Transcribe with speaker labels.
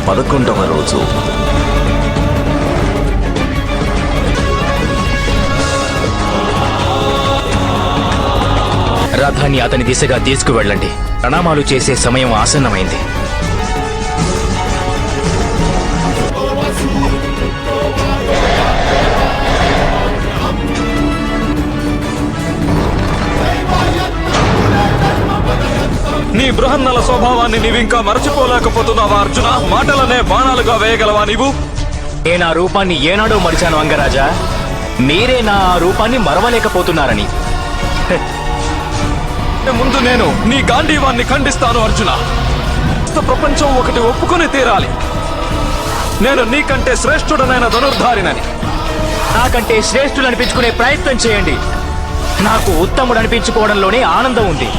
Speaker 1: 11వ రోజు.
Speaker 2: రథాన్ని అతని దిశగా తీసుకువెళ్ళండి. ప్రణామాలు చేసే సమయం ఆసన్నమైంది.
Speaker 3: నీ బృహన్నల స్వభావాన్ని నీవింకా మరచిపోలేకపోతున్నావా అర్జున? మాటలనే బాణాలుగా వేయగలవా నీవు?
Speaker 2: నేను ఆ రూపాన్ని ఏనాడో మరిచాను అంగరాజా. మీరే నా ఆ రూపాన్ని మరవలేకపోతున్నారని.
Speaker 3: ముందు నేను నీ గాంధీవాన్ని ఖండిస్తాను అర్జున. ప్రపంచం ఒకటి ఒప్పుకొని తీరాలి, నేను నీకంటే శ్రేష్ఠుడనైన ధనుర్ధారినని.
Speaker 2: నాకంటే శ్రేష్ఠులు అనిపించుకునే ప్రయత్నం చేయండి. నాకు ఉత్తముడు అనిపించుకోవడంలోనే ఆనందం ఉంది.